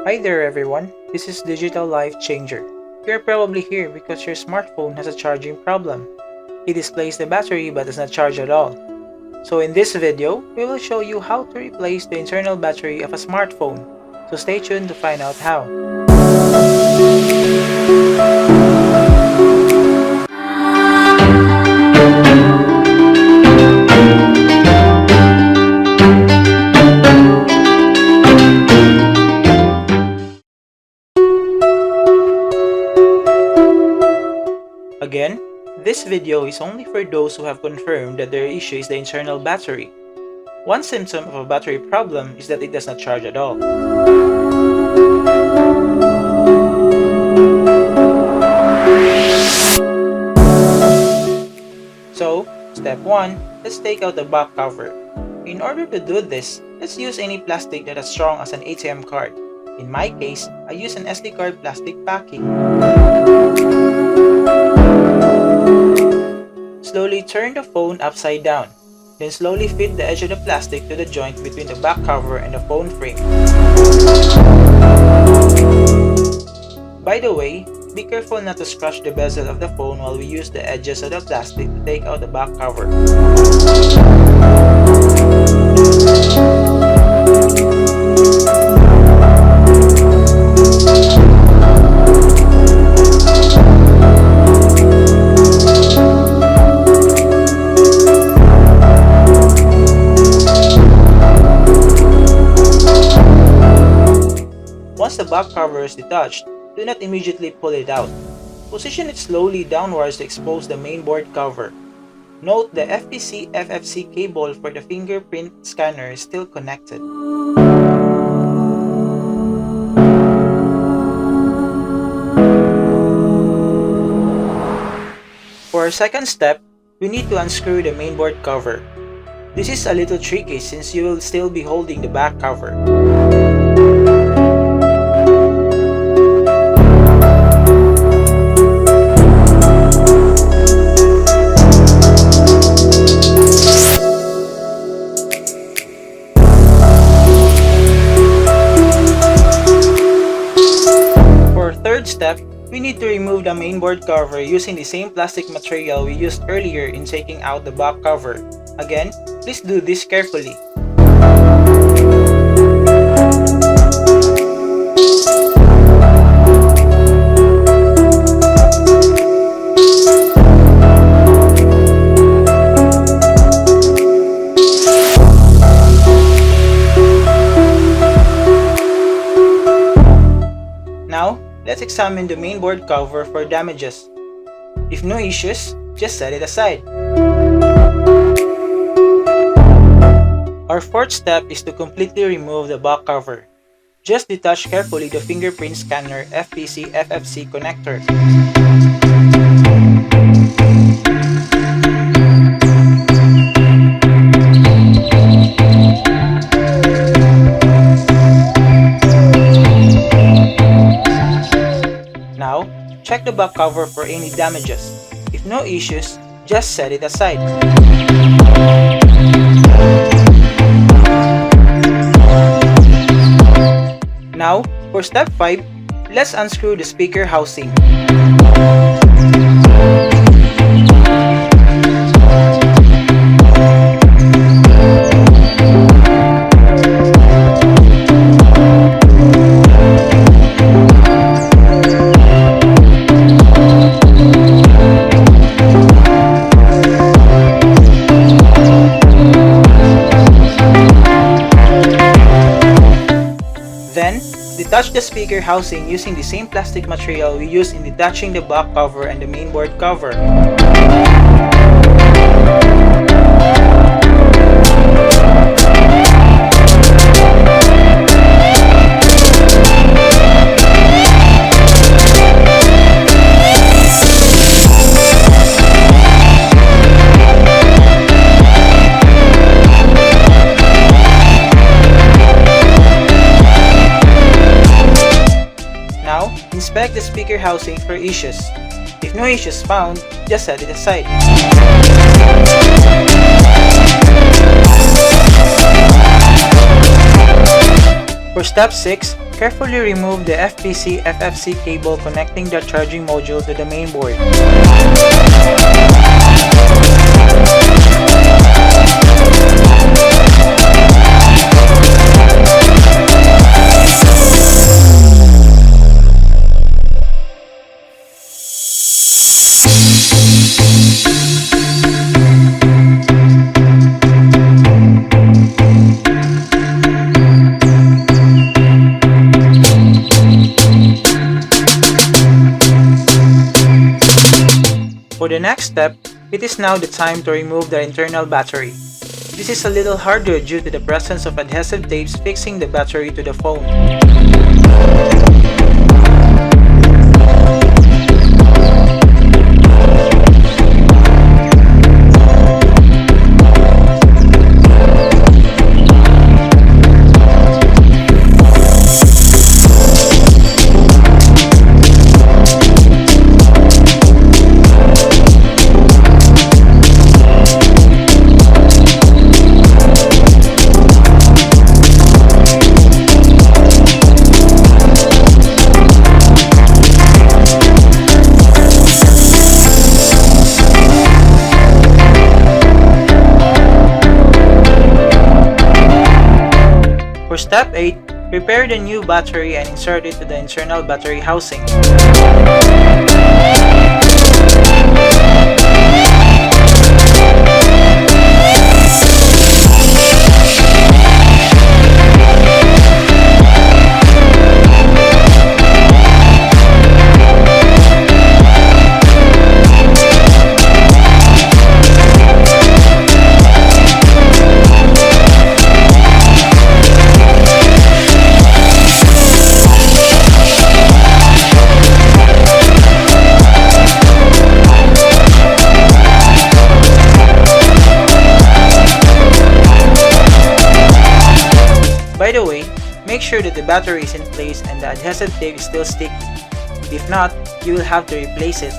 Hi there everyone, this is Digital Life Changer. You're probably here because your smartphone has a charging problem. It displays the battery but does not charge at all. So in this video, we will show you how to replace the internal battery of a smartphone. So stay tuned to find out how. Again, this video is only for those who have confirmed that their issue is the internal battery. One symptom of a battery problem is that it does not charge at all. So, step 1, let's take out the back cover. In order to do this, let's use any plastic that is strong as an ATM card. In my case, I use an SD card plastic backing. Slowly turn the phone upside down. Then slowly fit the edge of the plastic to the joint between the back cover and the phone frame. By the way, be careful not to scratch the bezel of the phone while we use the edges of the plastic to take out the back cover. Once the back cover is detached, do not immediately pull it out. Position it slowly downwards to expose the mainboard cover. Note the FPC-FFC cable for the fingerprint scanner is still connected. For our second step, we need to unscrew the mainboard cover. This is a little tricky since you will still be holding the back cover. Third step, we need to remove the mainboard cover using the same plastic material we used earlier in taking out the back cover. Again, please do this carefully. Now, let's examine the mainboard cover for damages. If no issues, just set it aside. Our fourth step is to completely remove the back cover. Just detach carefully the fingerprint scanner FPC-FFC connector. Now, check the back cover for any damages. If no issues, just set it aside. Now, for step 5, let's unscrew the speaker housing. Then, detach the speaker housing using the same plastic material we used in detaching the back cover and the mainboard cover. Now, inspect the speaker housing for issues. If no issues found, just set it aside. For step 6, Carefully remove the FPC-FFC cable connecting the charging module to the main board. For the next step, it is now the time to remove the internal battery. This is a little harder due to the presence of adhesive tapes fixing the battery to the phone. For step 8, prepare the new battery and insert it to the internal battery housing. By the way, make sure that the battery is in place and the adhesive tape is still sticky. If not, you will have to replace it.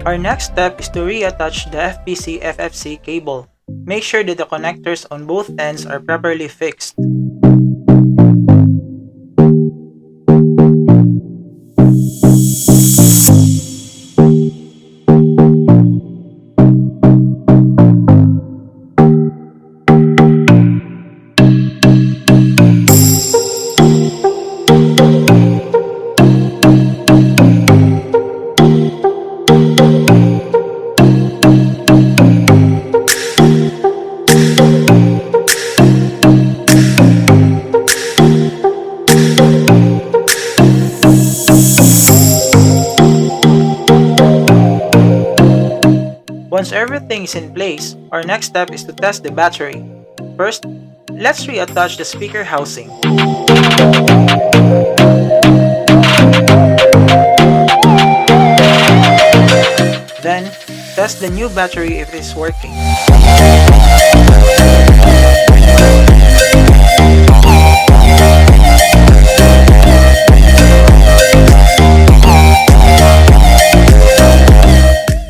Our next step is to reattach the FPC-FFC cable. Make sure that the connectors on both ends are properly fixed. Once everything is in place, our next step is to test the battery. First, let's reattach the speaker housing. Then, test the new battery if it is working.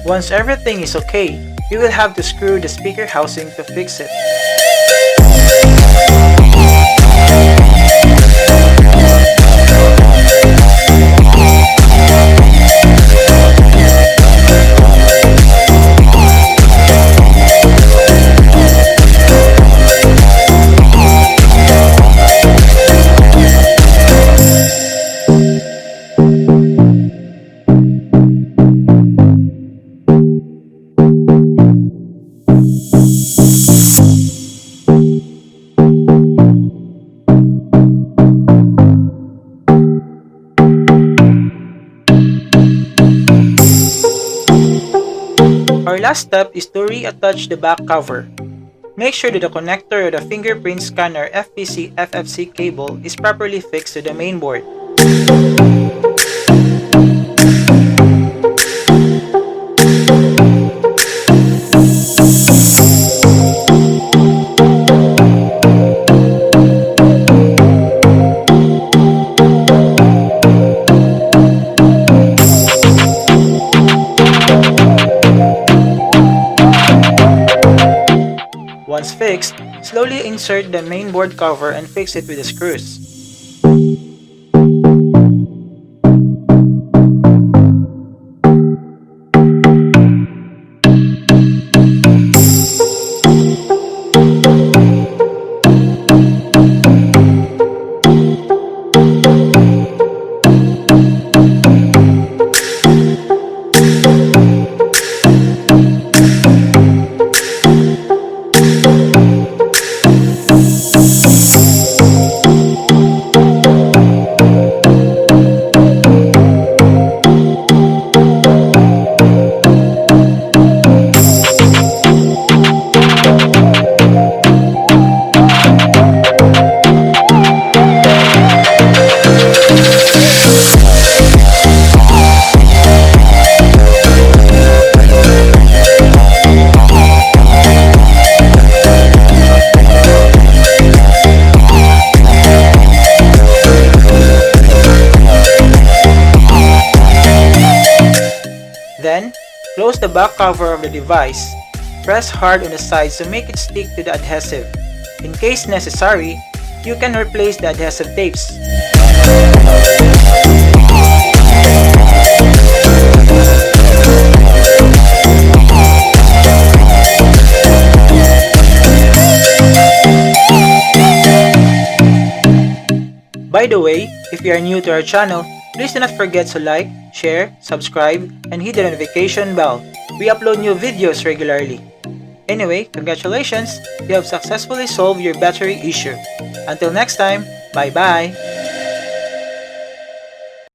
Once everything is okay, you will have to screw the speaker housing to fix it. Our last step is to reattach the back cover. Make sure that the connector of the fingerprint scanner FPC-FFC cable is properly fixed to the main board. Once fixed, Slowly insert the main board cover and fix it with the screws. Then, close the back cover of the device. Press hard on the sides to make it stick to the adhesive. In case necessary, you can replace the adhesive tapes. By the way, if you are new to our channel, please do not forget to like, share, subscribe, and hit the notification bell. We upload new videos regularly. Anyway, congratulations! You have successfully solved your battery issue. Until next time, bye-bye!